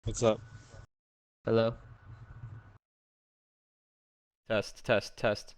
What's up? Hello? Test, test, test.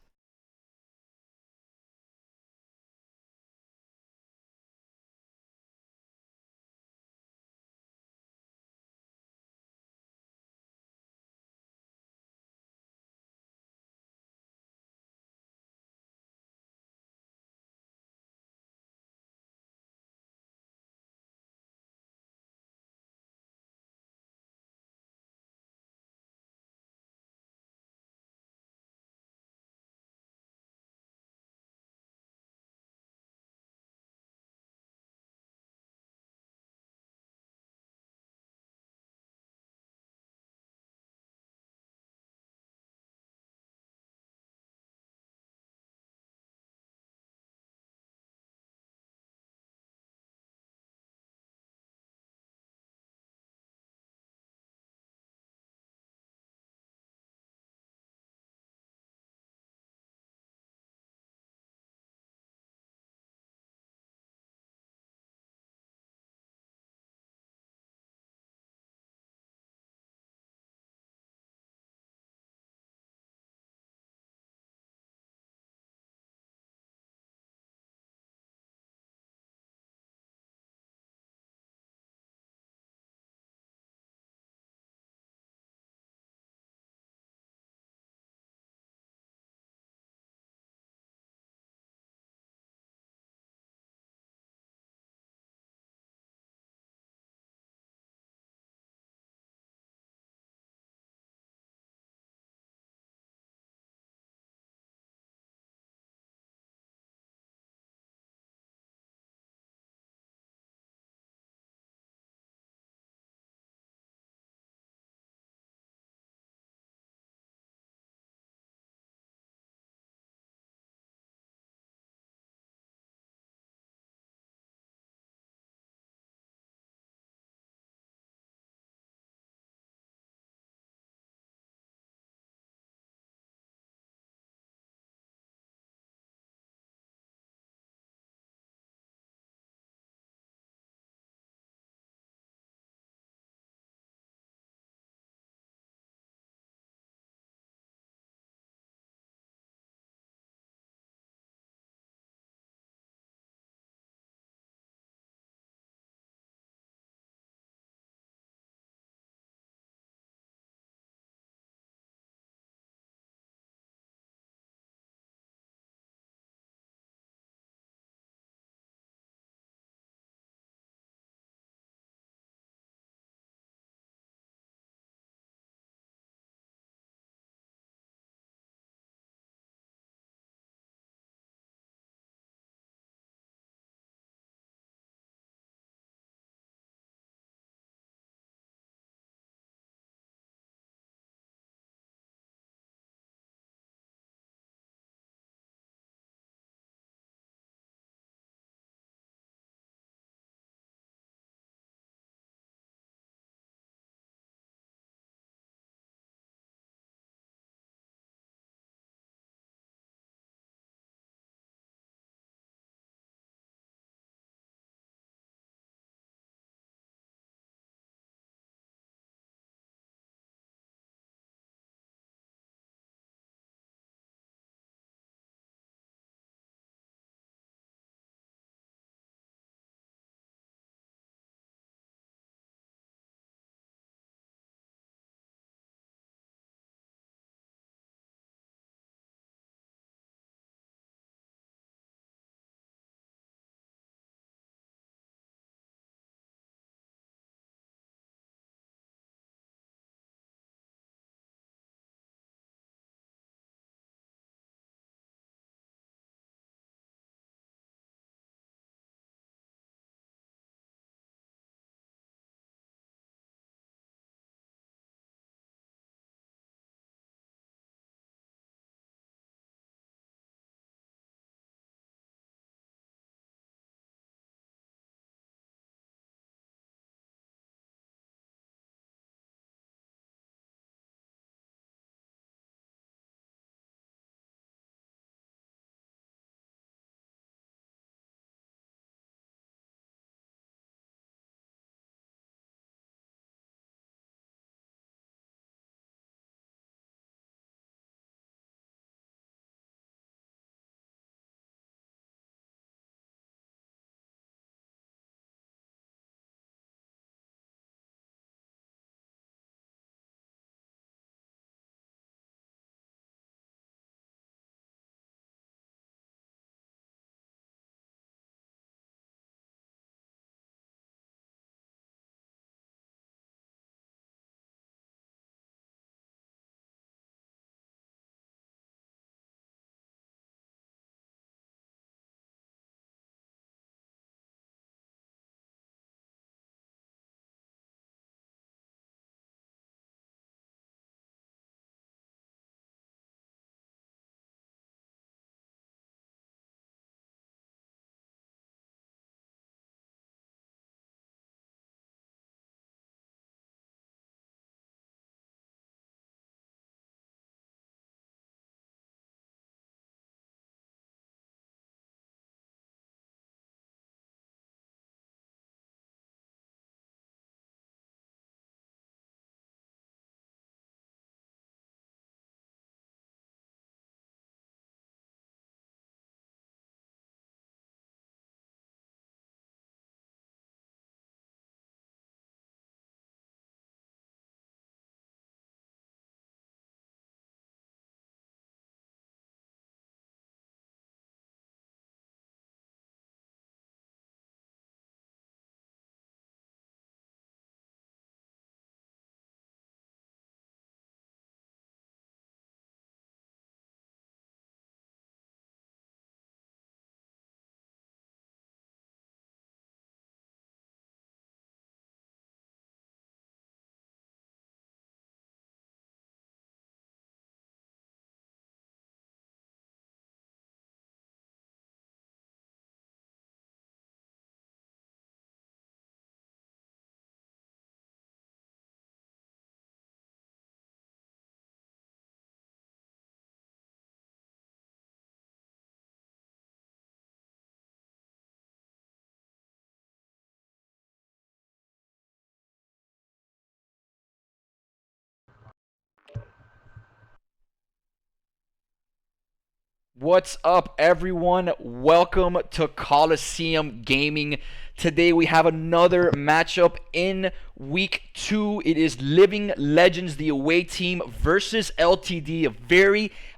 What's up, everyone? Welcome to Colosseum Gaming. Today we have another matchup in week 2. It is Living Legends, the away team, versus LTD. A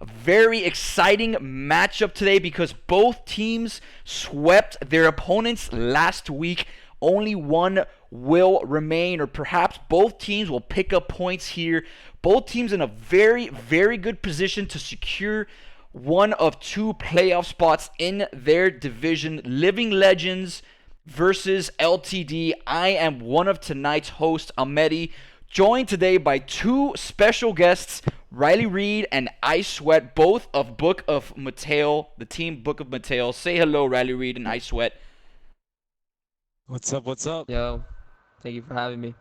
very exciting matchup today because both teams swept their opponents last week. Only one will remain, or perhaps both teams will pick up points here. Both teams in a very good position to secure one of two playoff spots in their division. Living Legends versus LTD. I am one of tonight's hosts, Amedi, joined today by two special guests, Riley Reed and Ice Sweat, both of Book of Mateo, the team Book of Mateo. Say hello, Riley Reed and Ice Sweat. What's up? What's up? Yo, thank you for having me.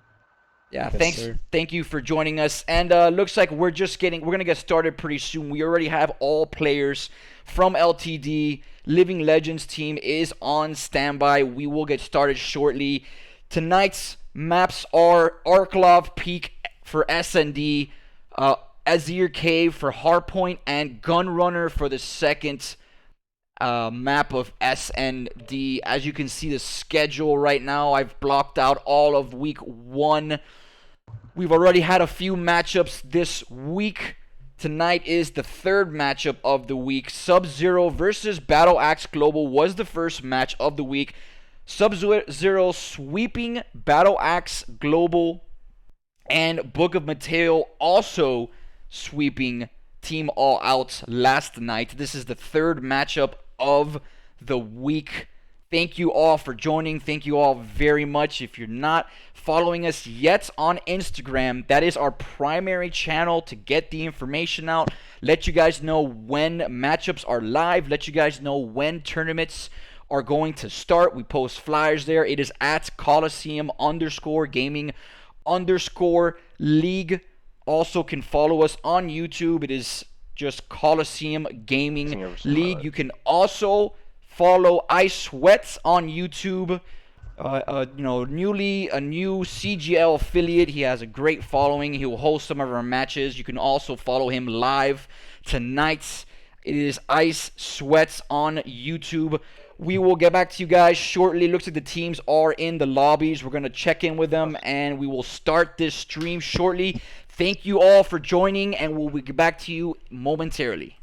Yeah, Yes, thanks. sir. Thank you for joining us. And looks like we're gonna get started pretty soon. We already have all players from LTD. Living Legends team is on standby. We will get started shortly. Tonight's maps are Arklov Peak for SND, Azir Cave for Hardpoint, and Gunrunner for the second map of SND. As you can see the schedule right now, I've blocked out all of week 1. We've already had a few matchups this week. Tonight is the third matchup of the week. Sub-Zero versus Battle Axe Global was the first match of the week. Sub-Zero sweeping Battle Axe Global, and Book of Mateo also sweeping Team All Out last night. This is the third matchup of the week. Thank you all for joining. Thank you all very much. If you're not following us yet on Instagram, that is our primary channel to get the information out. Let you guys know when matchups are live. Let you guys know when tournaments are going to start. We post flyers there. It is at Colosseum_gaming_league. Also can follow us on YouTube. It is just Colosseum Gaming League. You can also follow Ice Sweats on YouTube. A new CGL affiliate. He has a great following. He will host some of our matches. You can also follow him live tonight. It is Ice Sweats on YouTube. We will get back to you guys shortly. Looks like the teams are in the lobbies. We're going to check in with them, and we will start this stream shortly. Thank you all for joining, and we'll get back to you momentarily.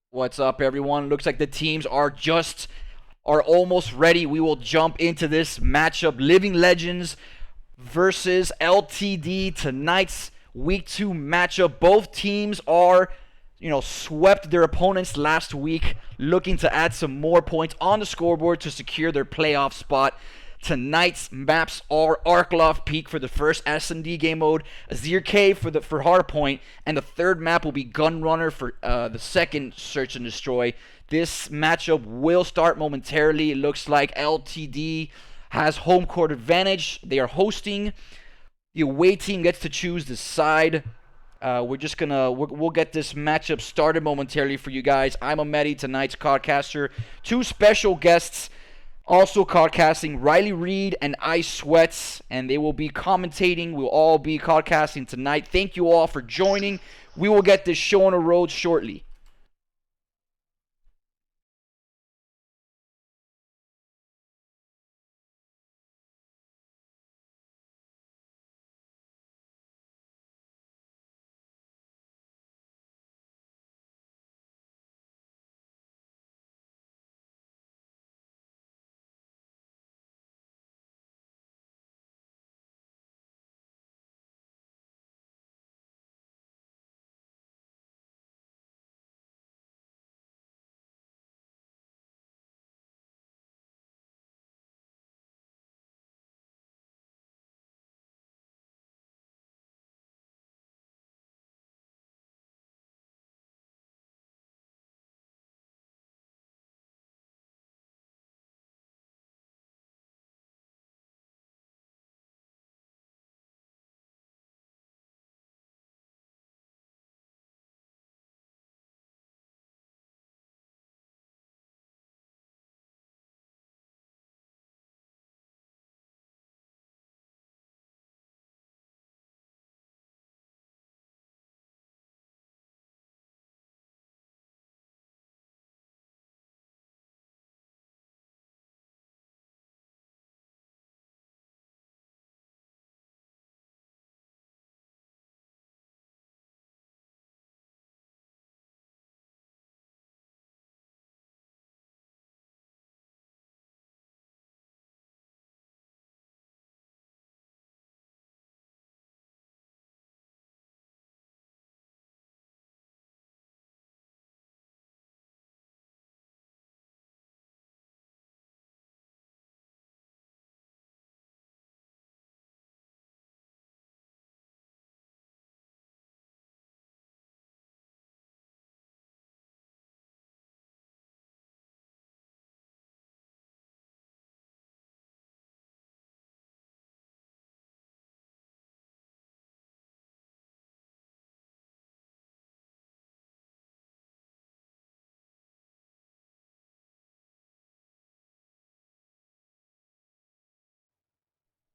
What's up, everyone? Looks like the teams are almost ready. We will jump into this matchup. Living Legends versus LTD. Tonight's week 2 matchup. Both teams are swept their opponents last week, looking to add some more points on the scoreboard to secure their playoff spot. Tonight's maps are Arklov Peak for the first S&D game mode, Azir Cave for Hardpoint, and the third map will be Gunrunner for the second Search and Destroy. This matchup will start momentarily. It looks like LTD has home court advantage. They are hosting. The away team gets to choose the side. We'll get this matchup started momentarily for you guys. I'm Amedi, tonight's codcaster. Two special guests also codcasting, Riley Reed and Ice Sweats, and they will be commentating. We'll all be codcasting tonight. Thank you all for joining. We will get this show on the road shortly.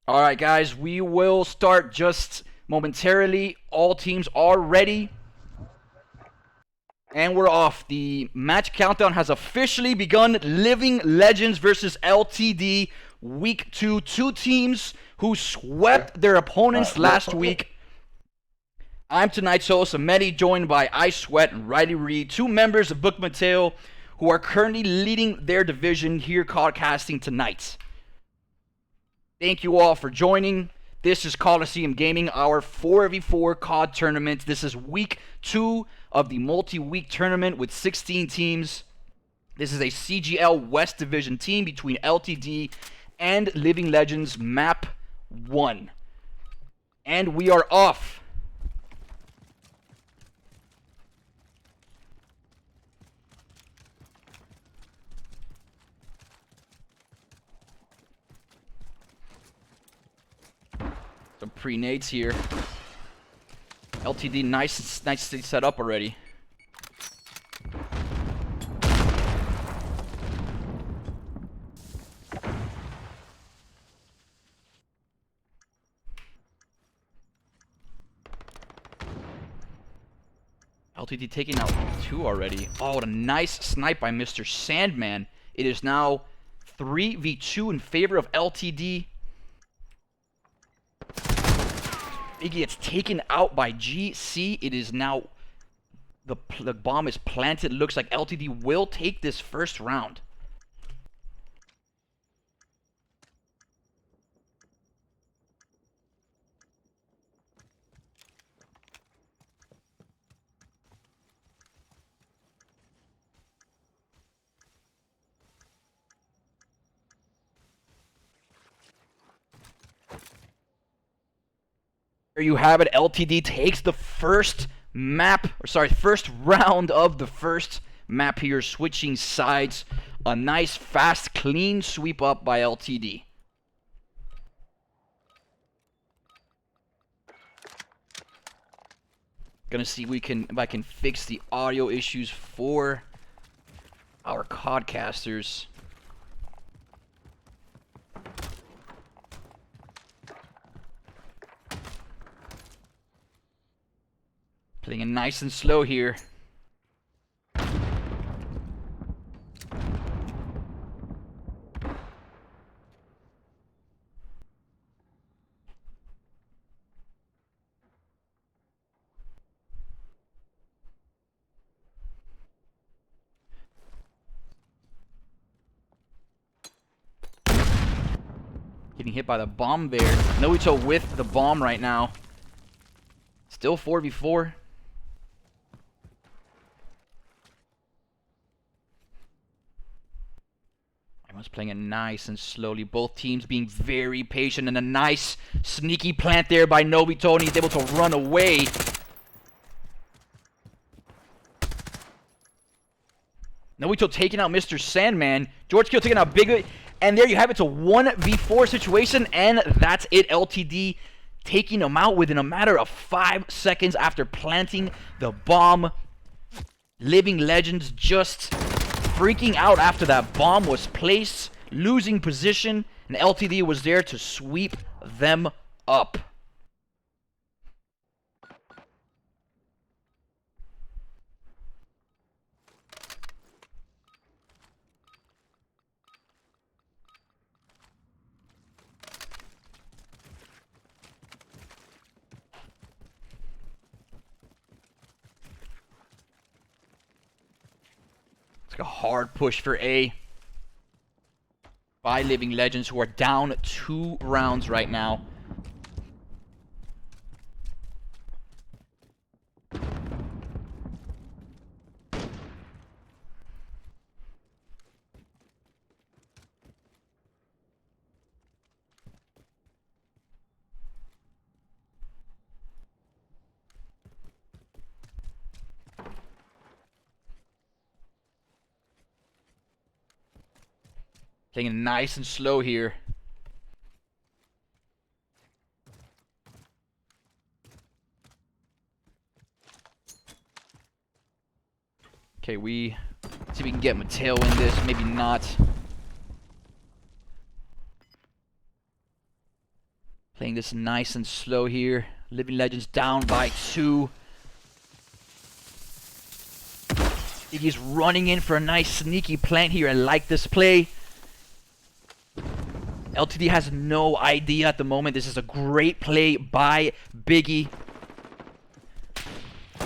All right, guys, we will start just momentarily. All teams are ready. And we're off. The match countdown has officially begun. Living Legends versus LTD, Week 2. Two teams who swept their opponents last week. I'm tonight's host, Amedi, joined by Ice Sweat and Riley Reed, two members of Book Mateo who are currently leading their division here codcasting tonight. Thank you all for joining. This is Colosseum Gaming, our 4v4 COD tournament. This is week 2 of the multi-week tournament with 16 teams. This is a CGL West Division team between LTD and Living Legends Map 1. And we are off. Some pre-nades here. LTD nicely set up already. LTD taking out 2 already. Oh, what a nice snipe by Mr. Sandman. It is now 3v2 in favor of LTD. Iggy gets taken out by GC. It is now... The bomb is planted. Looks like LTD will take this first round. you have it. LTD takes the first round of the first map here, switching sides. A nice, fast, clean sweep up by LTD. Gonna see if I can fix the audio issues for our codcasters. Playing it nice and slow here. Getting hit by the bomb there. Noito with the bomb right now. Still 4v4. Everyone's playing it nice and slowly. Both teams being very patient, and a nice sneaky plant there by Nobito, and he's able to run away. Nobito taking out Mr. Sandman. George Kill taking out Big. And there you have it. It's a 1v4 situation, and that's it. LTD taking him out within a matter of 5 seconds after planting the bomb. Living Legends just freaking out after that bomb was placed, losing position, and LTD was there to sweep them up. It's like a hard push for A by Living Legends, who are down 2 rounds right now. Playing it nice and slow here. Okay, let's see if we can get Mateo in this. Maybe not. Playing this nice and slow here. Living Legends down by 2. Iggy's running in for a nice sneaky plant here. I like this play. LTD has no idea at the moment. This is a great play by Biggie.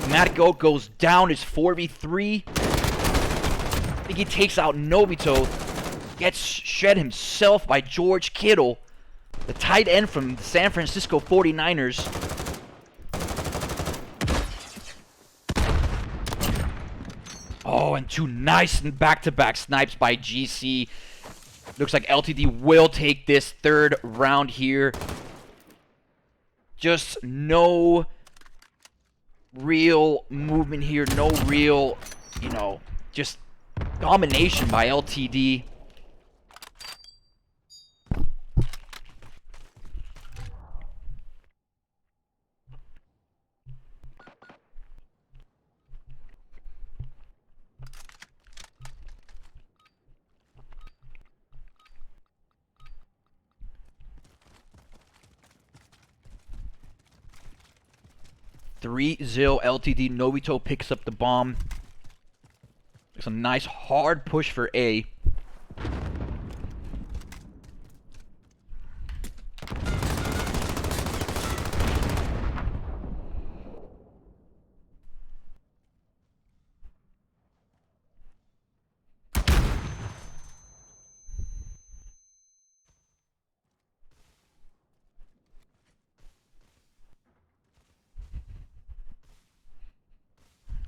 Mad Goat goes down. It's 4v3. Biggie takes out Nobito. Gets shed himself by George Kittle, the tight end from the San Francisco 49ers. Oh, and 2 nice back-to-back snipes by GC. Looks like LTD will take this 3rd round here. Just no real movement here. No real, just domination by LTD. Zil LTD. Nobito picks up the bomb. It's a nice hard push for A.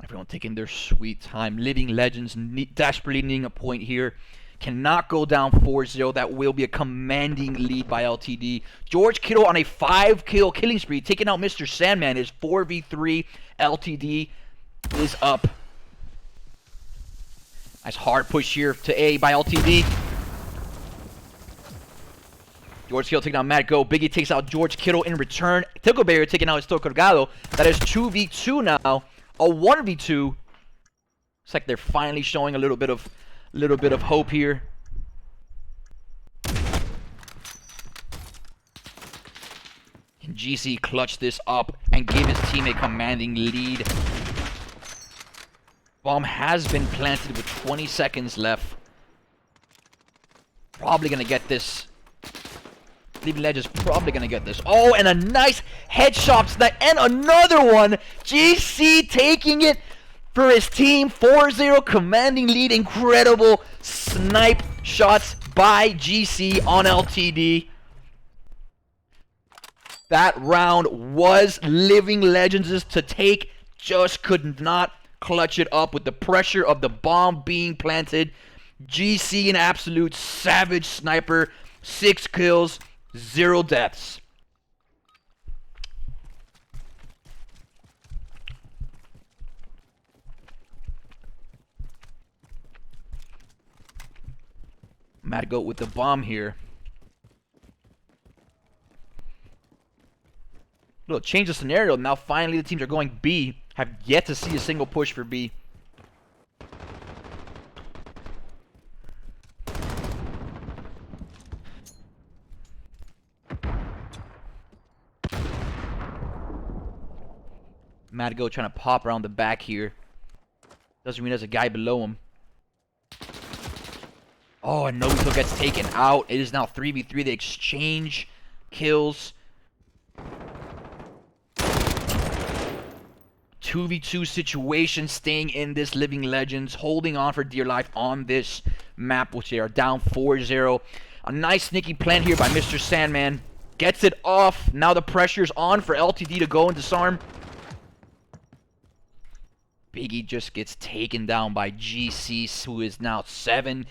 Everyone taking their sweet time. Living Legends desperately needing a point here. cannot go down 4-0. That will be a commanding lead by LTD. George Kittle on a 5-kill killing spree, taking out Mr. Sandman. Is 4v3. LTD is up. Nice hard push here to A by LTD. George Kittle taking out Matt Go. Biggie takes out George Kittle in return. Tickle Barrier taking out Esto Cargado. That is 2v2 now. A 1v2. It's like they're finally showing a little bit of hope here. Can GC clutch this up and give his team a commanding lead? Bomb has been planted with 20 seconds left. Probably gonna get this. Living Legends probably gonna get this. Oh, and a nice headshot snipe, and another one. GC taking it for his team. 4-0 commanding lead. Incredible snipe shots by GC on LTD. That round was Living Legends' to take. Just could not clutch it up with the pressure of the bomb being planted. GC, an absolute savage sniper. 6 kills, 0 deaths. Mad Goat with the bomb here. Little change the scenario. Now finally the teams are going B. Have yet to see a single push for B. Mad Goat trying to pop around the back here. Doesn't mean there's a guy below him. Oh, and Nobito gets taken out. It is now 3v3. They exchange kills. 2v2 situation, staying in this Living Legends, holding on for dear life on this map, which they are down 4-0. A nice sneaky plant here by Mr. Sandman. Gets it off. Now the pressure's on for LTD to go and disarm. Biggie just gets taken down by GC, who is now 7-0.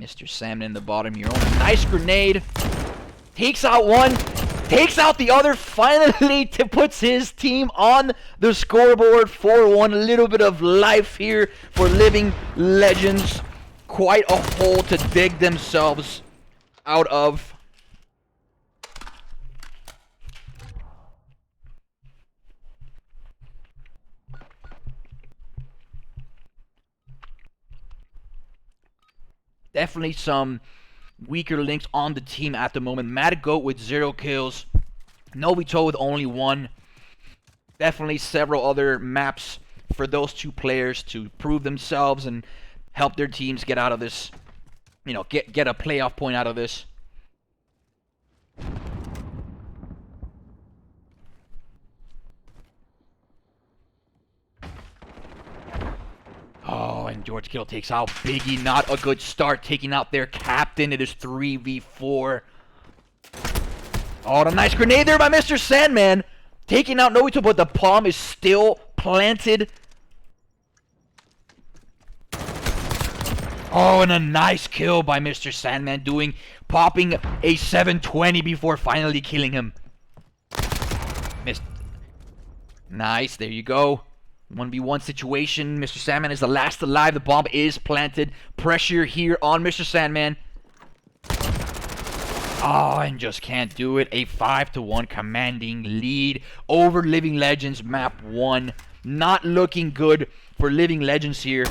Mr. Salmon in the bottom here. Oh, a nice grenade. Takes out one. Takes out the other. Finally puts his team on the scoreboard. 4-1. A little bit of life here for Living Legends. Quite a hole to dig themselves out of. Definitely some weaker links on the team at the moment. Mad Goat with 0 kills. Nobito with only 1. Definitely several other maps for those two players to prove themselves and help their teams get out of this. You know, get a playoff point out of this. Oh, and George Kittle takes out Biggie. Not a good start, taking out their captain. It is 3v4. Oh, a nice grenade there by Mr. Sandman. Taking out Nobito, but the palm is still planted. Oh, and a nice kill by Mr. Sandman, popping a 720 before finally killing him. Missed. Nice, there you go. 1v1 situation. Mr. Sandman is the last alive. The bomb is planted. Pressure here on Mr. Sandman. Oh, and just can't do it. A 5-1 commanding lead over Living Legends map 1. Not looking good for Living Legends here.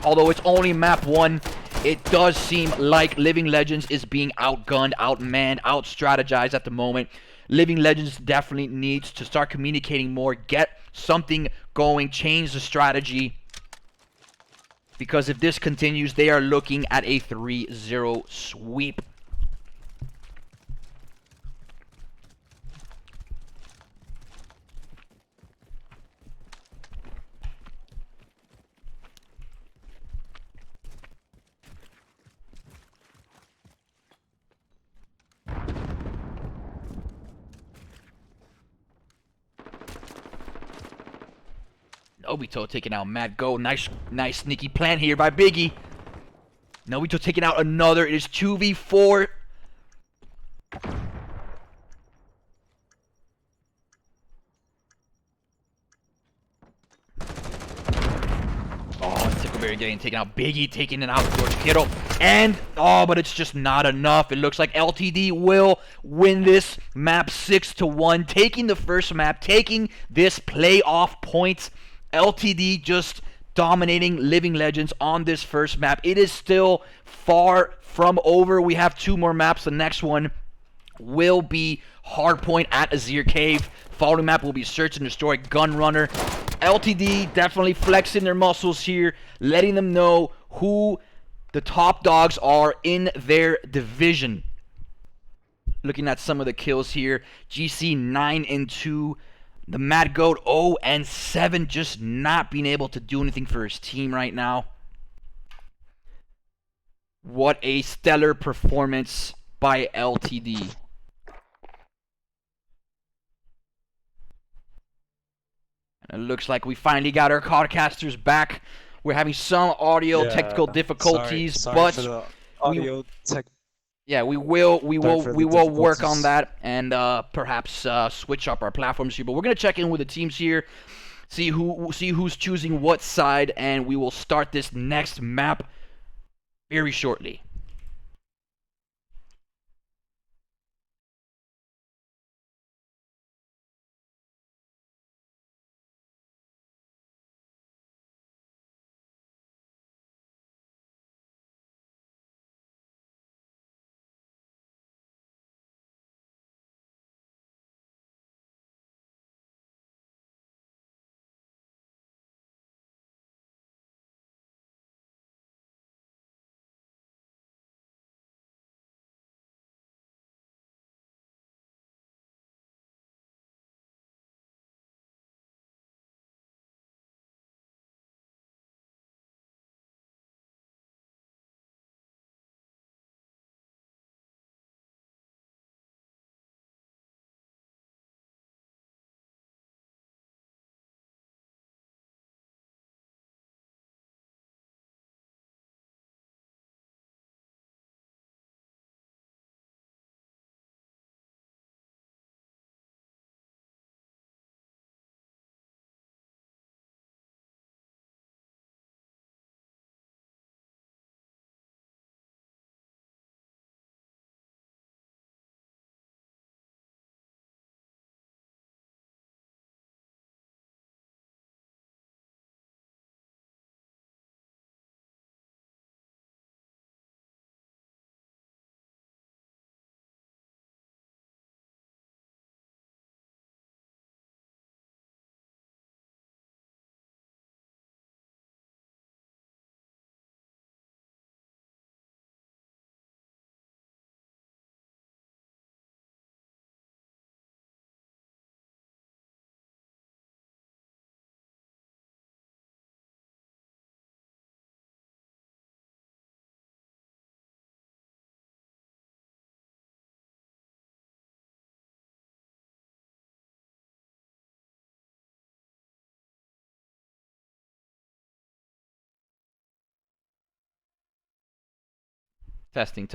Although it's only map 1, it does seem like Living Legends is being outgunned, outmanned, out-strategized at the moment. Living Legends definitely needs to start communicating more, get something going, change the strategy. Because if this continues, they are looking at a 3-0 sweep. Nobito taking out Matt Go. Nice sneaky plan here by Biggie. Nobito taking out another. It is 2v4. Oh, Tickleberry getting taken out. Biggie taking it out. George Kittle. And, but it's just not enough. It looks like LTD will win this map 6-1. Taking the first map. Taking this playoff points. LTD just dominating Living Legends on this first map. It is still far from over. We have 2 more maps. The next one will be Hardpoint at Azir Cave. Following map will be Search and Destroy Gunrunner. LTD definitely flexing their muscles here, letting them know who the top dogs are in their division. Looking at some of the kills here, GC 9-2. The Mad Goat 0-7, just not being able to do anything for his team right now. What a stellar performance by LTD. And it looks like we finally got our podcasters back. We're having some audio technical difficulties, sorry but for the audio tech. yeah, we will work on difficulties. that and perhaps switch up our platforms here. But we're gonna check in with the teams here, see who's choosing what side, and we will start this next map very shortly. Testing.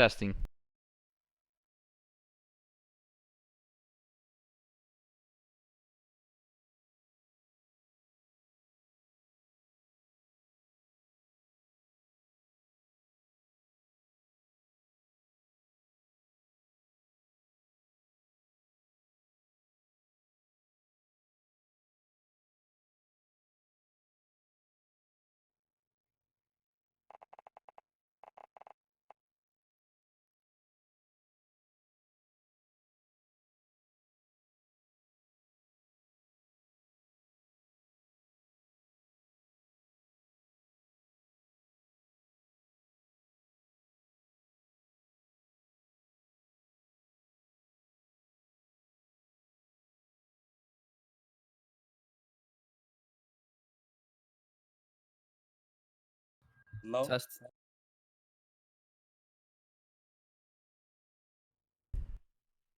Low. Test.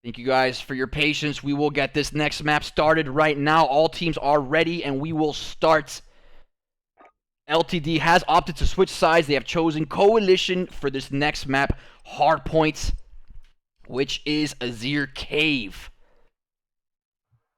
Thank you guys for your patience. We will get this next map started right now. All teams are ready, and we will start LTD has opted to switch sides. They have chosen Coalition for this next map, Hardpoint, which is Azir Cave.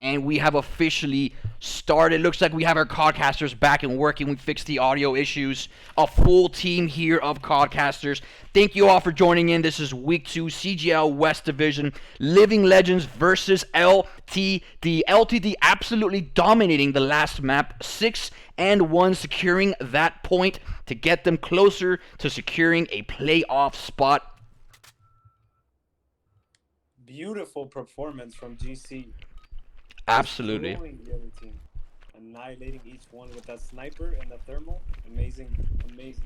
And we have officially started. Looks like we have our codcasters back and working. We fixed the audio issues. A full team here of codcasters. Thank you all for joining in. This is Week 2, CGL West Division. Living Legends versus LTD. LTD absolutely dominating the last map. 6-1, securing that point to get them closer to securing a playoff spot. Beautiful performance from GC. Absolutely. Destroying the other team. Annihilating each one with that sniper and the thermal. Amazing. Amazing.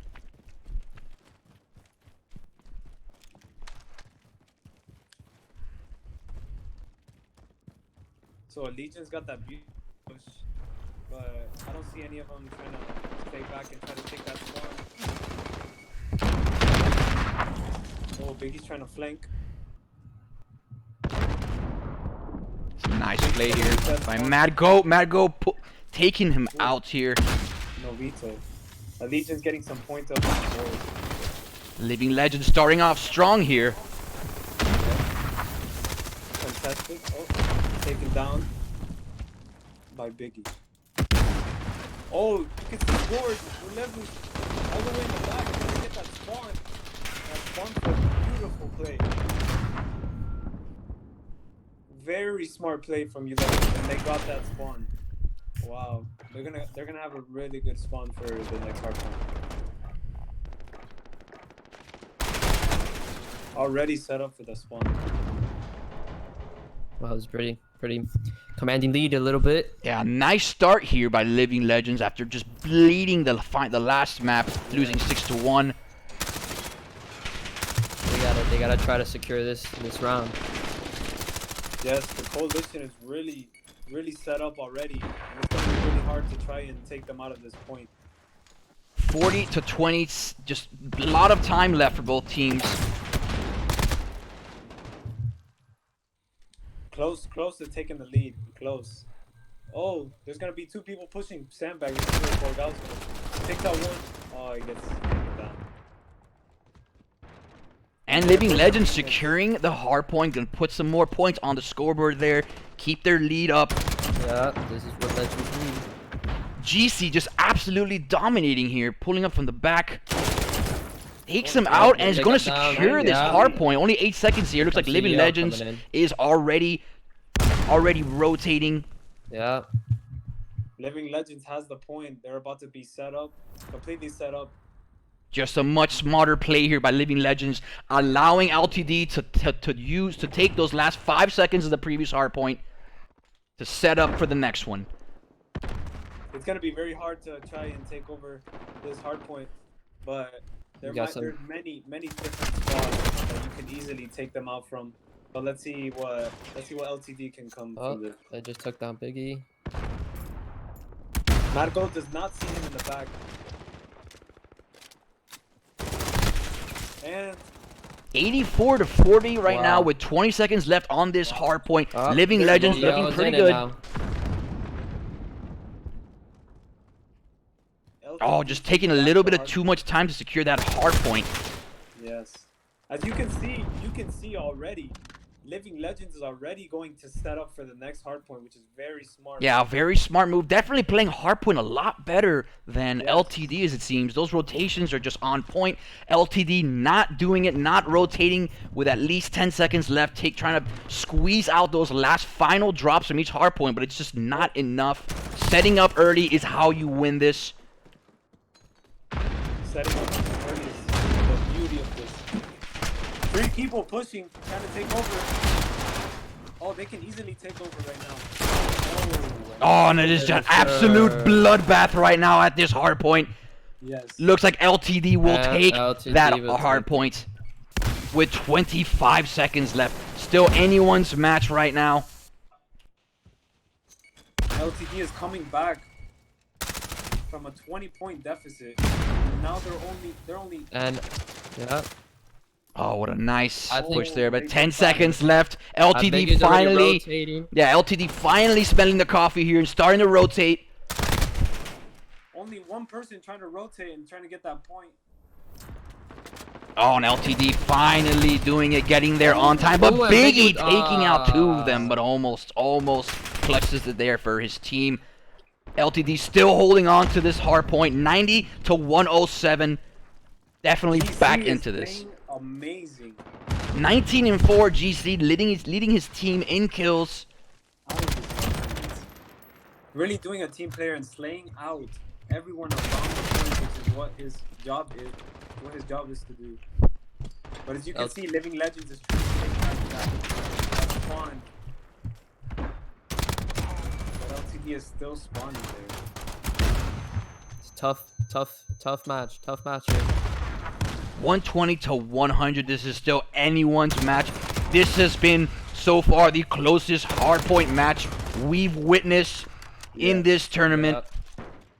So Legion's got that beautiful push, but I don't see any of them trying to stay back and try to take that spawn. Oh, Biggie's trying to flank. Nice play here by Madgo. Madgo taking him out here. No veto. Legion's getting some points up on the board. Living Legend starting off strong here. Contested. Oh, taken down by Biggie. Oh, you can see Ward. Leverage all the way in the back. Trying to get that spawn. That spawn play. Beautiful play. Very smart play from you guys, and they got that spawn. Wow, they're gonna have a really good spawn for the next hardpoint. Already set up for the spawn. Well, it was pretty commanding lead a little bit. Yeah, nice start here by Living Legends after just bleeding the last map, losing 6-1. They gotta try to secure this round. Yes, the Coalition is really set up already, and it's going to be really hard to try and take them out of this point. 40-20, just a lot of time left for both teams. Close to taking the lead. Close. Oh, there's going to be two people pushing sandbags. Takes out one. Oh, he gets down. And Living Legends securing the hard point, gonna put some more points on the scoreboard there, keep their lead up. Yeah, this is what Legends need. GC just absolutely dominating here, pulling up from the back. Takes him out and is gonna secure this hard point. Only 8 seconds here. Looks like Living Legends is already rotating. Yeah. Living Legends has the point. They're about to be set up, completely set up. Just a much smarter play here by Living Legends, allowing LTD to take those last 5 seconds of the previous hardpoint to set up for the next one. It's gonna be very hard to try and take over this hardpoint, but there's many different spots that you can easily take them out from. But let's see what LTD can come from this. They just took down Biggie. Marco does not see him in the back. And 84-40 right now with 20 seconds left on this hard point. Living Legends looking pretty good. Oh, just taking a little bit of too much time to secure that hard point. Yes. As you can see already, Living Legends is already going to set up for the next hardpoint, which is very smart. Yeah, very smart move. Definitely playing hardpoint a lot better than LTD, as it seems. Those rotations are just on point. LTD not doing it, not rotating with at least 10 seconds left, trying to squeeze out those last final drops from each hardpoint, but it's just not enough. Setting up early is how you win this. Setting up early is the beauty of this. 3 people pushing, trying to take over. Oh, they can easily take over right now. Oh, and it is just absolute bloodbath right now at this hard point. Yes. Looks like LTD will take LTD that will hard point with 25 seconds left. Still anyone's match right now. LTD is coming back from a 20-point deficit. Now they're only Oh, what a nice push there, but 10 seconds left. LTD finally, LTD finally spelling the coffee here and starting to rotate. only one person trying to rotate and trying to get that point. Oh, and LTD finally doing it, getting there on time. But Biggie taking out 2 of them, but almost clutches it there for his team. LTD still holding on to this hard point, 90 to 107. Definitely back into this. Amazing. 19 and 4 GC, leading his team in kills. Really doing a team player and slaying out everyone around the point, which is what his job is. What his job is to do. But as you can see, Living Legends is trying to take back that spawn. But LTD is still spawning there. It's tough match. Tough match here. 120 to 100. This is still anyone's match. This has been so far the closest hardpoint match we've witnessed in this tournament.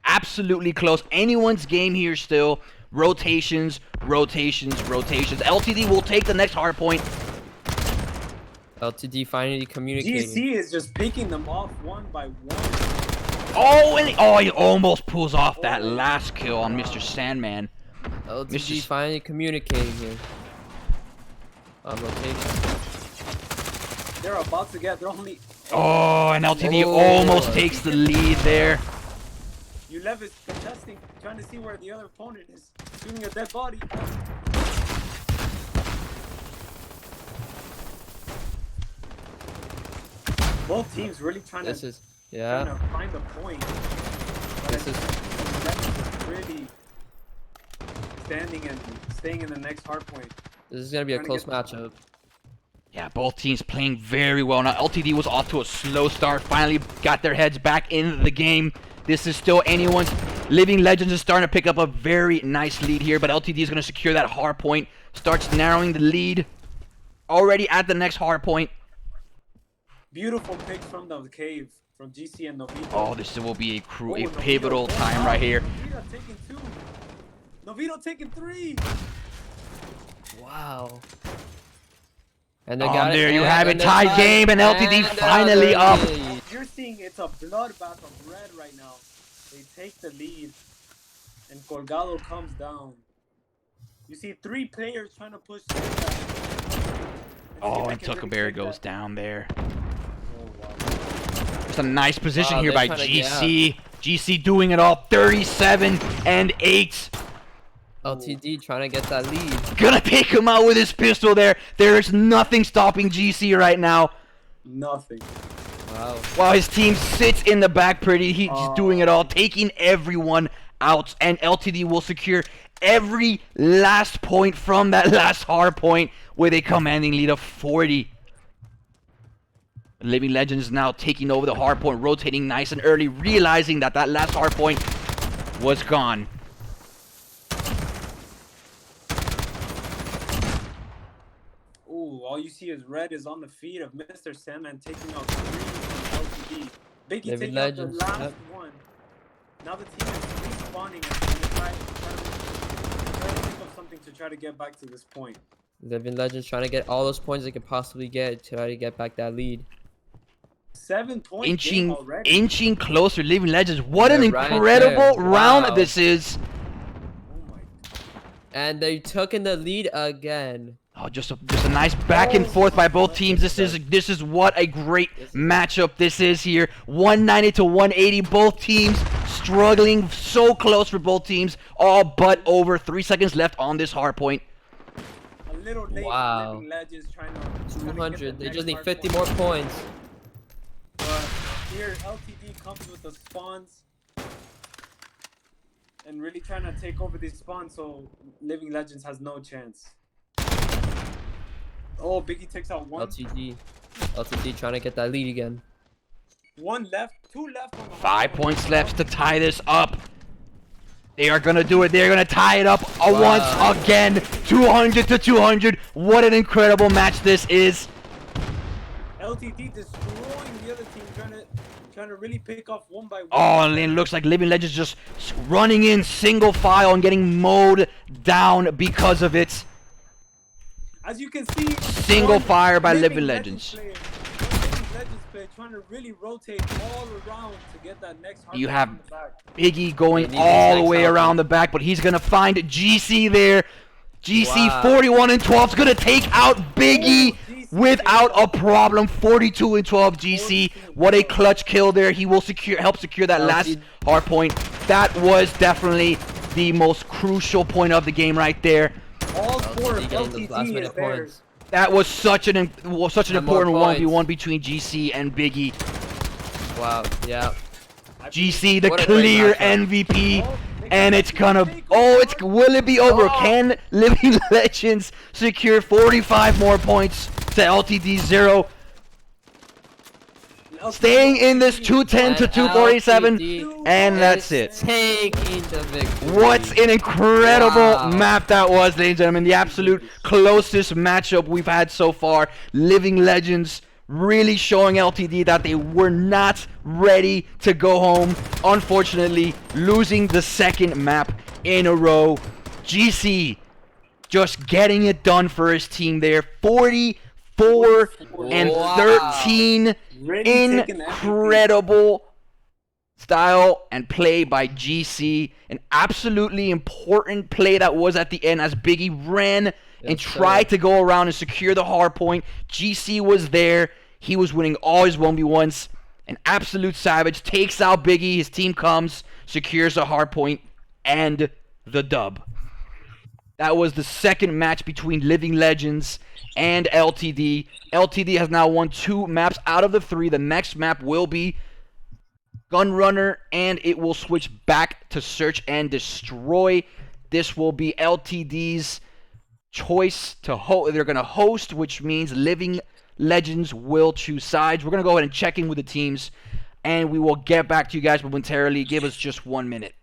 Absolutely close. Anyone's game here still. Rotations. LTD will take the next hardpoint. LTD finally communicating. GC is just picking them off one by one. Oh, and he almost pulls off that last kill on Mr. Sandman. LTD finally communicating here. On rotation. They're about to get. They're only. Oh, and LTD almost takes the lead there. Ulev is contesting, trying to see where the other opponent is. Shooting a dead body. Both teams really trying to find a point. This is really standing and staying in the next hard point. This is gonna be a close matchup. Yeah, both teams playing very well. Now LTD was off to a slow start. Finally got their heads back into the game. This is still anyone's. Living Legends is starting to pick up a very nice lead here, but LTD is going to secure that hard point. Starts narrowing the lead. Already at the next hard point. Beautiful picks from the cave from GC and Novito. Oh, this will be a pivotal time right here. Novito taking 2. Novito taking 3. Wow. And there you have it, tied game, and LTD finally up. You're seeing it's a bloodbath of red right now. They take the lead, and Colgado comes down. You see 3 players trying to push. Oh, and Tuckerberry goes down there. It's a nice position here by GC. GC doing it all, 37 and 8. LTD trying to get that lead. Gonna take him out with his pistol there. There is nothing stopping GC right now. Nothing. Wow. While his team sits in the back pretty, he's doing it all, taking everyone out. And LTD will secure every last point from that last hard point with a commanding lead of 40. Living Legends now taking over the hard point, rotating nice and early, realizing that that last hard point was gone. All you see is red is on the feet of Mr. Sandman taking out 3 from LTD. Biggie taking out the last one. Now the team is respawning and trying to think of something to try to get back to this point. Living Legends trying to get all those points they could possibly get to try to get back that lead. 7 points inching closer. Living Legends. What an incredible round this is. Oh my God. And they took in the lead again. Oh, just a nice back and forth by both teams. This is what a great matchup this is here. 190 to 180. Both teams struggling, so close for both teams. All but over 3 seconds left on this hard point. A little late. Wow. Living Legends trying to 200. They just need 50 more points. But here LTD comes with the spawns and really trying to take over these spawns, so Living Legends has no chance. Oh, Biggie takes out 1. LTD trying to get that lead again. 1 left, 2 left. On the 5 points left to tie this up. They are gonna do it. They're gonna tie it up once again. 200 to 200. What an incredible match this is. LTD destroying the other team, trying to really pick off one by one. Oh, and it looks like Living Legends just running in single file and getting mowed down because of it. As you can see, single fire by Living Legends. Living Legends play, trying to really rotate all around to get that next hard You point have on the back. Biggie going Yeah, all the next way hard around point. the back, but he's going to find GC there. GC Wow. 41 and 12 is going to take out Biggie GC without takes a problem. 42 and 12 GC. 42 and What a 12. clutch kill there. He will help secure that last hard point. That was definitely the most crucial point of the game right there. All four of LTD getting those last LTD minute is there. points. That was such an important more 1v1 points. between GC and Biggie. Wow. Yeah. GC, the What a great clear matchup. MVP, Oh, and it's gonna. Will it be over? Oh. Can Living Legends secure 45 more points to LTD 0? Staying in this 210 to And 247, LTD and that's is it. Taking the victory. What an incredible Wow. map that was, ladies and gentlemen. The absolute closest matchup we've had so far. Living Legends really showing LTD that they were not ready to go home. Unfortunately, losing the second map in a row. GC just getting it done for his team there. 44 and Wow. 13. Really taking that Incredible style and play by GC. An absolutely important play that was at the end as Biggie ran and tried to go around and secure the hard point. GC was there. He was winning all his 1v1s. An absolute savage. Takes out Biggie. His team comes, secures a hard point, and the dub. That was the second match between Living Legends and LTD. LTD has now won 2 maps out of the 3. The next map will be Gunrunner, and it will switch back to Search and Destroy. This will be LTD's choice to host. They're going to host, which means Living Legends will choose sides. We're going to go ahead and check in with the teams, and we will get back to you guys momentarily. Give us just 1 minute.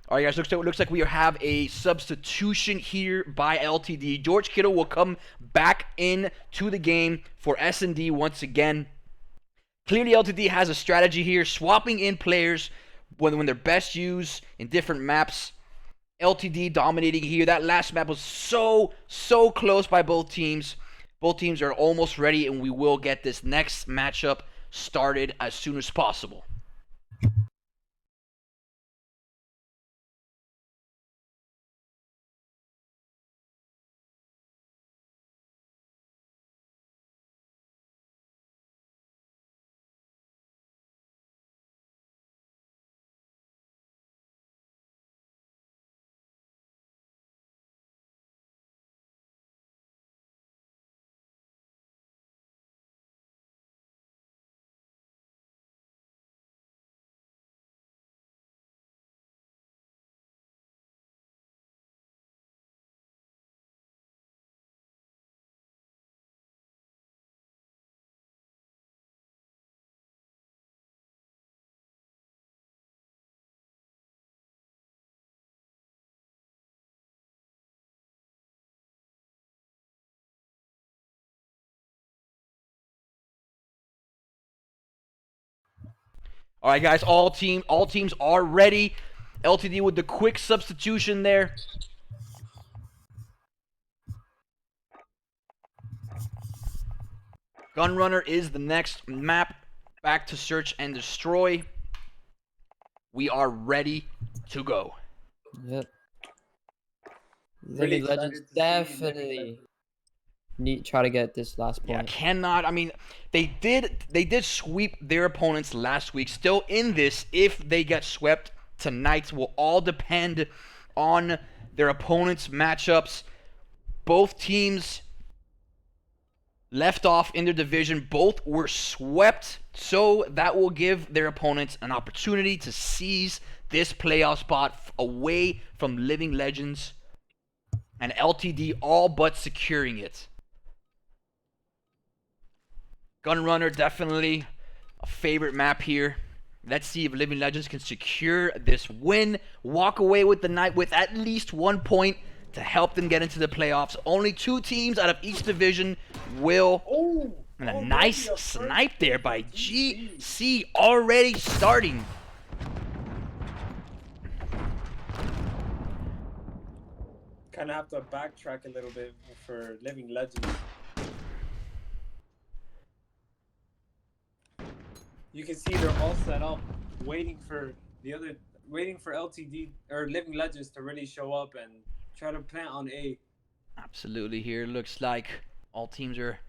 All right, guys, looks like we have a substitution here by LTD. George Kittle will come back in to the game for S&D once again. Clearly, LTD has a strategy here, swapping in players when they're best used in different maps. LTD dominating here. That last map was so close by both teams. Both teams are almost ready, and we will get this next matchup started as soon as possible. All right, guys, all teams are ready. LTD with the quick substitution there. Gunrunner is the next map. Back to search and destroy. We are ready to go. Yep. Really Living Legends definitely try to get this last point. Yeah, cannot. I mean, they did sweep their opponents last week. Still in this, if they get swept tonight, will all depend on their opponents' matchups. Both teams left off in their division. Both were swept, so that will give their opponents an opportunity to seize this playoff spot away from Living Legends, and LTD all but securing it. Gunrunner definitely a favorite map here. Let's see if Living Legends can secure this win, walk away with the night with at least 1 point to help them get into the playoffs. Only 2 teams out of each division will. And a nice snipe there by GC already starting. Kind of have to backtrack a little bit for Living Legends. You can see they're all set up, waiting for LTD or Living Legends to really show up and try to plant on A. Absolutely. Here looks like all teams are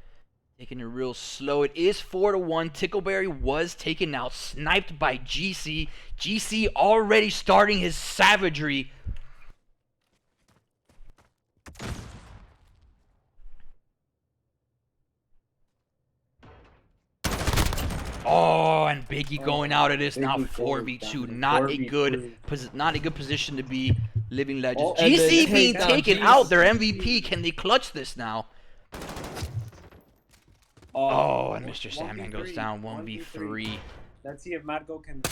taking it real slow. It is 4-1. Tickleberry was taken out, sniped by GC. GC already starting his savagery. Oh, and Biggie going out. It is now 4v2. Not a good position to be Living Legends. GC being taken out. Their MVP. Can they clutch this now? Oh, and Mr. Sandman goes down 1v3. Let's see if Marco can.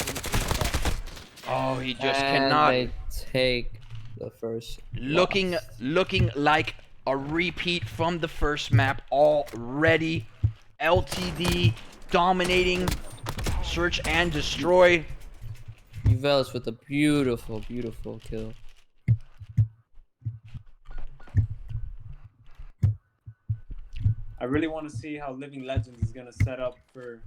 Oh, he just cannot. They take the first. Looking like a repeat from the first map already. LTD dominating search and destroy. Uvelis with a beautiful kill. I really want to see how Living Legends is going to set up for,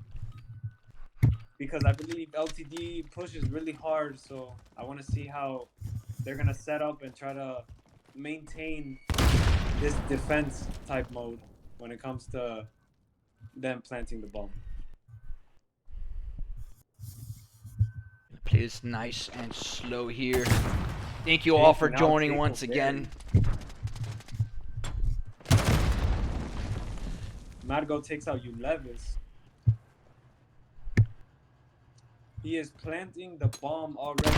because I believe LTD pushes really hard, so I want to see how they're going to set up and try to maintain this defense type mode when it comes to them planting the bomb. Play this nice and slow here. Thank you all for joining once again. Margo takes out Ulevis. He is planting the bomb already.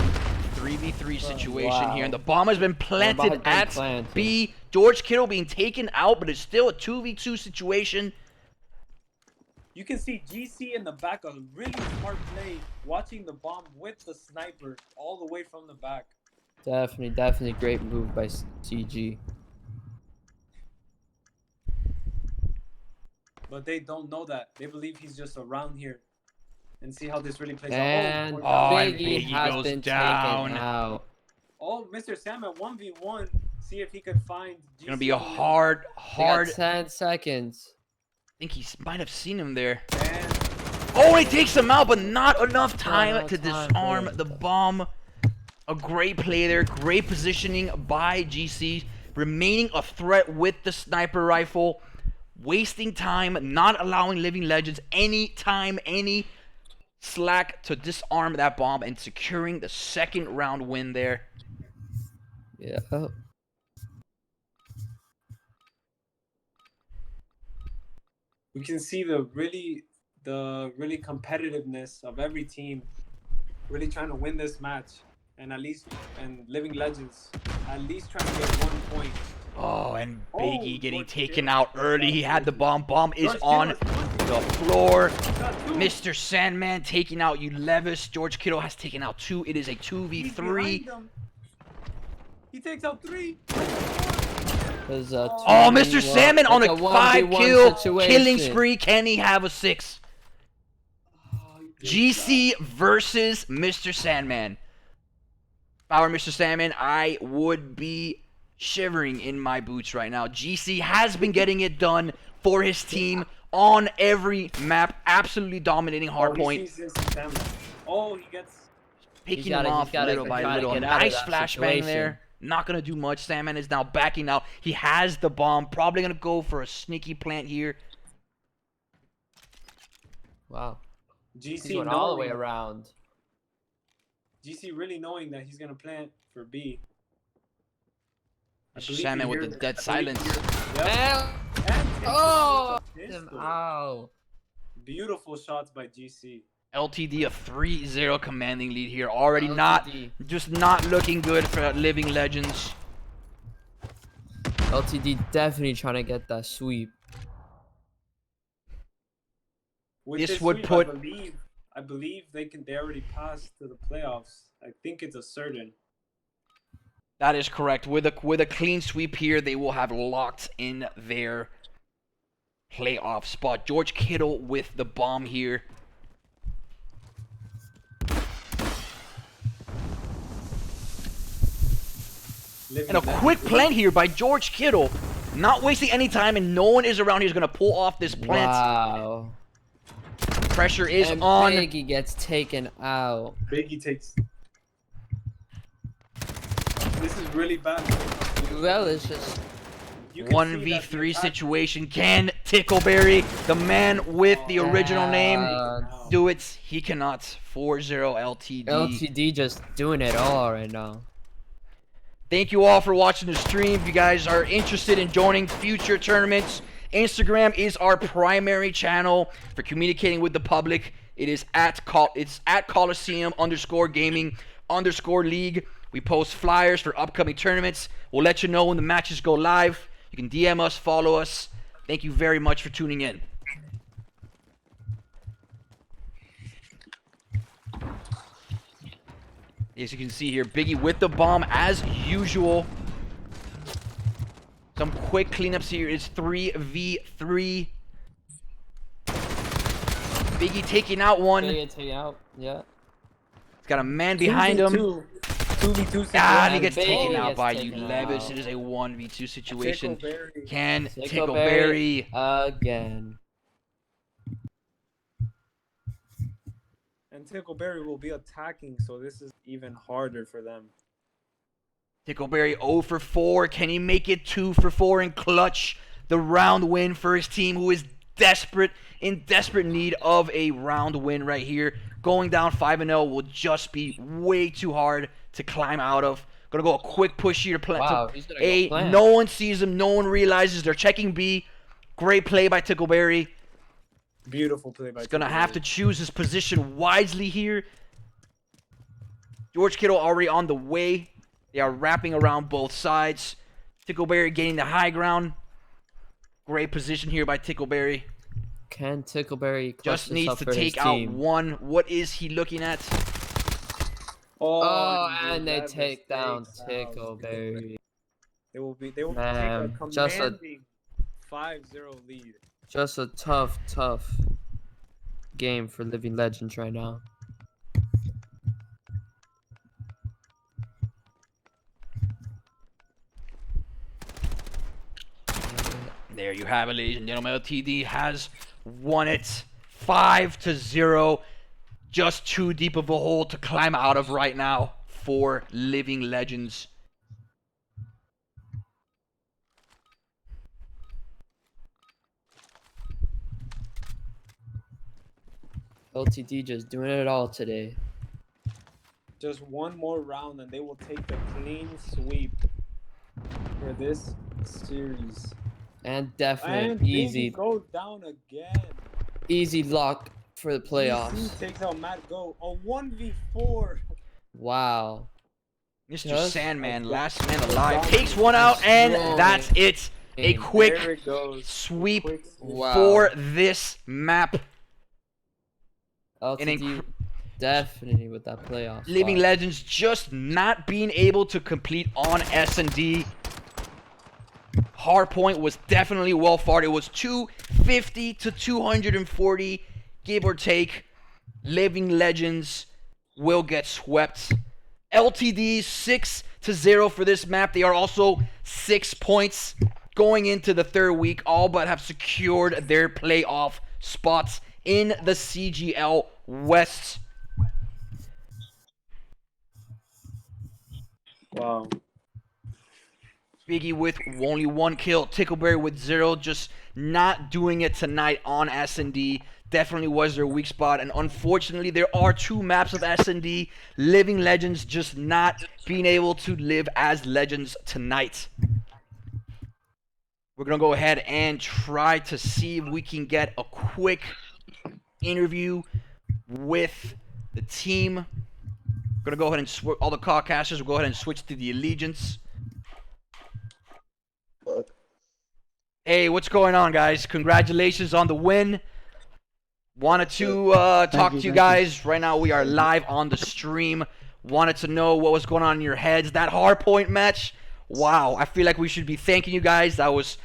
3v3 situation here, and the bomb has been planted at B. George Kittle being taken out, but it's still a 2v2 situation. You can see GC in the back, a really smart play, watching the bomb with the sniper all the way from the back. Definitely great move by CG. But they don't know that. They believe he's just around here. And see how this really plays and out. Biggie has been taken out. Oh, Mr. Salmon 1v1 see if he could find. It's gonna be a hard. They got 10 seconds. I think he might have seen him there. And Oh, he takes him out, but not enough time enough to time, disarm boy. the bomb. A great play there, great positioning by GC, remaining a threat with the sniper rifle, wasting time, not allowing Living Legends any time, any slack to disarm that bomb and securing the second round win there. Yeah. we can see the really competitiveness of every team, really trying to win this match, and Living Legends at least trying to get 1 point. Oh, and Biggie getting George taken Kittle. out early. He had the bomb. Bomb is George on Kittle the floor. got 2. Mr. Sandman taking out Ulevis. George Kittle has taken out 2. It is a He's 2v3. behind him. He takes out 3. Oh, Mr. Salmon on a 5-kill killing spree. Can he have a 6? GC versus Mr. Sandman. If I were Mr. Sandman, I would be shivering in my boots right now. GC has been getting it done for his team on every map. Absolutely dominating Hardpoint. He gets... Picking him off little by little. Nice flashbang there. Not going to do much. Sandman is now backing out. He has the bomb. Probably going to go for a sneaky plant here. Wow. GC going all the way around. GC really knowing that he's going to plant for B. Mr. Sandman with the dead silence. Oh! Ow. Beautiful shots by GC. LTD a 3-0 commanding lead here. Already LTD. just not looking good for Living Legends. LTD definitely trying to get that sweep. With This this would sweep, put... I believe they already passed to the playoffs. I think it's a certain. That is correct. With a clean sweep here, they will have locked in their playoff spot. George Kittle with the bomb here. And a quick plant here by George Kittle. Not wasting any time, and no one is around. He's going to pull off this plant. Wow. Pressure is and on. Biggie gets taken out. Biggie takes... This is really bad. Well, it's just... 1v3 situation. Can Tickleberry, the man with the original name, do it? He cannot. 4-0 LTD. LTD just doing it all right now. Thank you all for watching the stream. If you guys are interested in joining future tournaments, Instagram is our primary channel for communicating with the public. It is at Colosseum_gaming_league. We post flyers for upcoming tournaments. We'll let you know when the matches go live. You can DM us, follow us. Thank you very much for tuning in. As you can see here, Biggie with the bomb as usual. Some quick cleanups here. It's 3v3. Biggie taking out one. Biggie taking out, yeah. He's got a man behind him. 2v2 and he gets Biggie taken out gets by taken Ulevis. out. It is a 1v2 situation. Tickleberry. Can Tickleberry again. And Tickleberry will be attacking, so this is even harder for them. Tickleberry 0 for 4. Can he make it 2 for 4 and clutch the round win for his team, who is in desperate need of a round win right here? Going down 5-0 will just be way too hard to climb out of. Gonna go a quick push here to plant. Wow, he's gonna go plant. No one sees him. No one realizes they're checking B. Great play by Tickleberry. Beautiful play by He's gonna have to choose his position wisely here. George Kittle already on the way. They are wrapping around both sides. Tickleberry gaining the high ground. Great position here by Tickleberry. Can Tickleberry Just needs to take out one. What is he looking at? Oh, and they take down Tickleberry. They will take a just commanding 5-0 lead. Just a tough game for Living Legends right now. There you have it, ladies and gentlemen. LTD has won it 5-0. Just too deep of a hole to climb out of right now for Living Legends. LTD just doing it all today. Just one more round and they will take the clean sweep for this series. And definitely And easy. Biggie goes down again. Easy lock for the playoffs. DC takes out Matt Go. A 1v4. Wow. Mr. Just Sandman, last man alive, takes one out, and that's it. A quick sweep for this map. LTD definitely with that playoff Living spot. Legends just not being able to complete on S&D. Hardpoint was definitely well fought. It was 250 to 240, give or take. Living Legends will get swept. LTD 6-0 for this map. They are also 6 points going into the third week. All but have secured their playoff spots in the CGL West. Wow. Biggie with only 1 kill. Tickleberry with 0. Just not doing it tonight on S&D. Definitely was their weak spot. And unfortunately, there are 2 maps of S&D. Living Legends just not being able to live as legends tonight. We're going to go ahead and try to see if we can get a quick interview with the team. We're going to go ahead and all the callcasters will go ahead and switch to the Allegiance. Hey, what's going on, guys? Congratulations on the win. Wanted to talk to you guys. Right now, we are live on the stream. Wanted to know what was going on in your heads. That Hardpoint match, wow. I feel like we should be thanking you guys. That was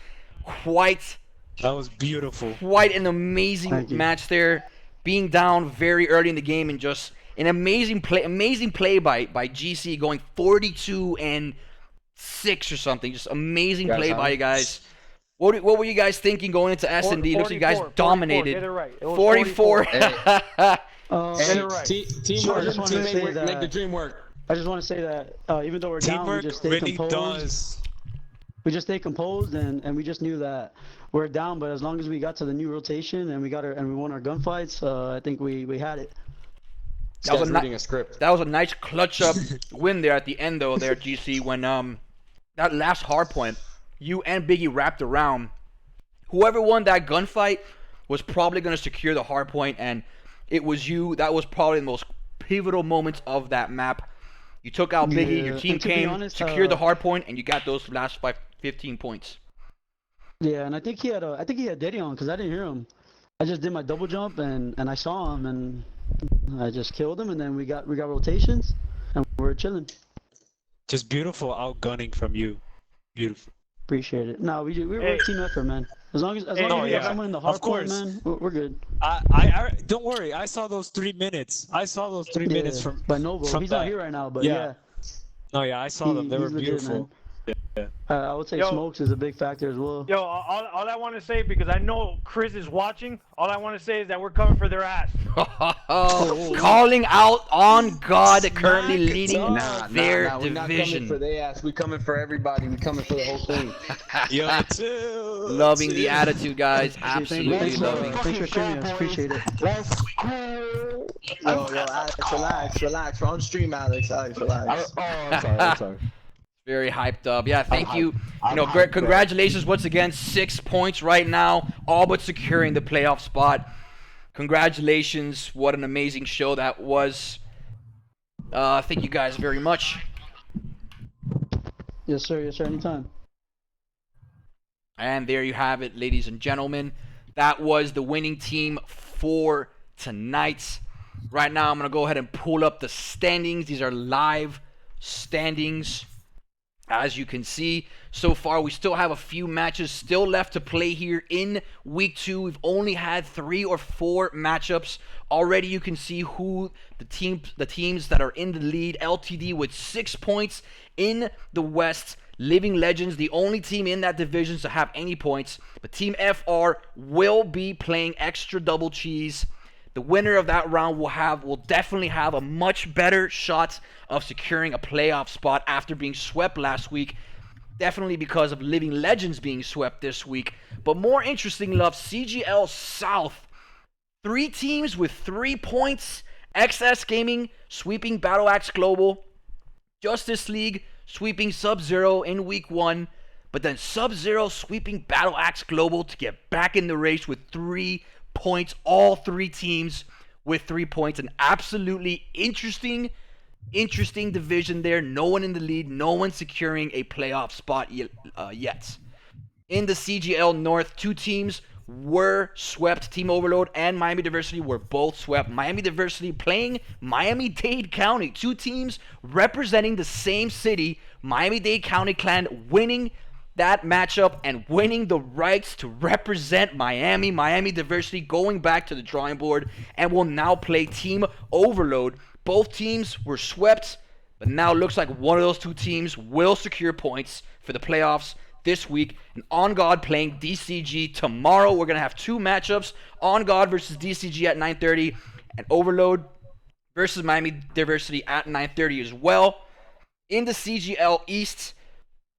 beautiful. Quite an amazing match there. Being down very early in the game and just an amazing play by GC going 42-6 or something. Just amazing play by you guys. What were you guys thinking going into S&D? Looks like you guys dominated. 44, get it right. It was 44. Get it right. Teamwork, make the dream work. I just want to say that even though we're down, we just stay composed. We just stay composed, and we just knew that we're down. But as long as we got to the new rotation and we won our gunfights, I think we had it. That was a nice clutch up win there at the end, though. There, GC, when that last Hardpoint, you and Biggie wrapped around. Whoever won that gunfight was probably going to secure the Hardpoint, and it was you. That was probably the most pivotal moments of that map. You took out Biggie, your team came, secured the Hardpoint, and you got those last 15 points. Yeah, and I think he had Diddy on because I didn't hear him. I just did my double jump and I saw him and I just killed him, and then we got rotations and we're chilling. Just beautiful outgunning from you. Beautiful. Appreciate it. No, we're a team effort, man. As long as we have someone in the Hardpoint, man, we're good. I don't worry. I saw those 3 minutes. I saw those 3 minutes from. By Novo. He's not here right now, but yeah. No, yeah, I saw them. They were beautiful. Yeah. I would say Smokes is a big factor as well. Yo, all I want to say, because I know Chris is watching, all I want to say is that we're coming for their ass. Calling out on God, currently leading their division. We're not coming for their ass. We're coming for everybody. We're coming for the whole thing. Yo, too. Loving the attitude, guys. Absolutely loving. Thanks for streaming us. Appreciate it. Yo, Alex, relax. We're on stream, Alex, relax. I'm sorry. Very hyped up. Yeah, thank you. Congratulations once again. 6 points right now, all but securing the playoff spot. Congratulations. What an amazing show that was. Thank you guys very much. Yes, sir. Yes, sir. Anytime. And there you have it, ladies and gentlemen. That was the winning team for tonight. Right now, I'm going to go ahead and pull up the standings. These are live standings. As you can see, so far we still have a few matches still left to play here in week 2. We've only had 3 or 4 matchups. Already you can see who the teams that are in the lead. LTD with 6 points in the West. Living Legends, the only team in that division to have any points. But Team FR will be playing extra double cheese. The winner of that round will definitely have a much better shot of securing a playoff spot after being swept last week. Definitely because of Living Legends being swept this week. But more interesting, love, CGL South. 3 teams with 3 points. XS Gaming sweeping Battle Axe Global. Justice League sweeping Sub-Zero in week 1. But then Sub-Zero sweeping Battle Axe Global to get back in the race with 3 points. All 3 teams with 3 points. An absolutely interesting division there. No one in the lead. No one securing a playoff spot yet. In the CGL North, 2 teams were swept. Team Overload and Miami Diversity were both swept. Miami Diversity playing Miami-Dade County. 2 teams representing the same city. Miami-Dade County Clan winning that matchup and winning the rights to represent Miami. Miami Diversity going back to the drawing board and will now play Team Overload. Both teams were swept, but now it looks like one of those 2 teams will secure points for the playoffs this week. And On God playing DCG tomorrow. We're going to have 2 matchups. On God versus DCG at 9:30 and Overload versus Miami Diversity at 9:30 as well. In the CGL East,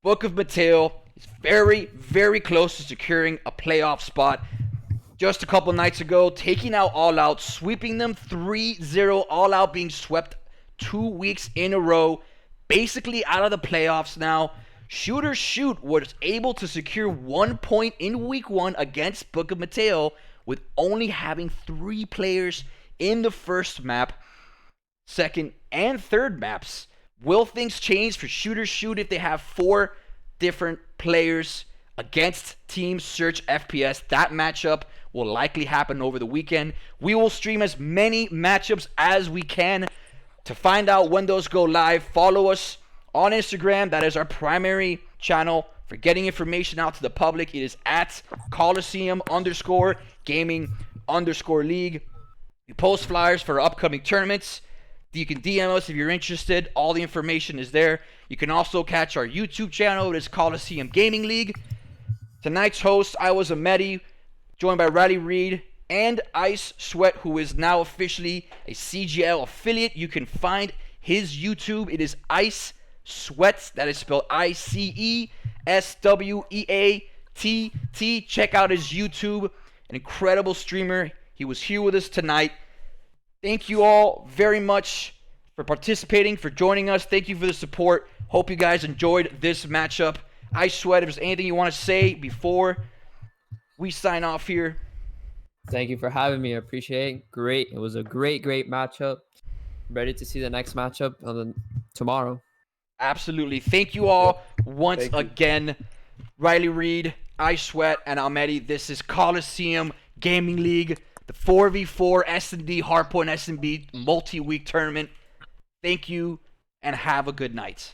Book of Mateo is very, very close to securing a playoff spot. Just a couple nights ago, taking out All Out, sweeping them 3-0, All Out being swept 2 weeks in a row, basically out of the playoffs now. Shooter Shoot was able to secure 1 point in week 1 against Book of Mateo with only having 3 players in the first map, second, and third maps. Will things change for Shooter Shoot if they have 4 different players against Team Search FPS? That matchup will likely happen over the weekend. We will stream as many matchups as we can. To find out when those go live, follow us on Instagram. That is our primary channel for getting information out to the public. It is at Colosseum_gaming_league. We post flyers for upcoming tournaments. You can DM us if you're interested. All the information is there. You can also catch our YouTube channel. It is Colosseum Gaming League. Tonight's host, I was Amedi, joined by Riley Reed and Ice Sweat, who is now officially a CGL affiliate. You can find his YouTube. It is Ice Sweat. That is spelled ICESWEATT. Check out his YouTube. An incredible streamer. He was here with us tonight. Thank you all very much for participating, for joining us. Thank you for the support. Hope you guys enjoyed this matchup. Ice Sweat, if there's anything you want to say before we sign off here. Thank you for having me. I appreciate it. Great. It was a great matchup. Ready to see the next matchup tomorrow. Absolutely. Thank you all once again. Riley Reed, Ice Sweat, and Almedi. This is Colosseum Gaming League, the 4v4 S&D Hardpoint S&B multi-week tournament. Thank you, and have a good night.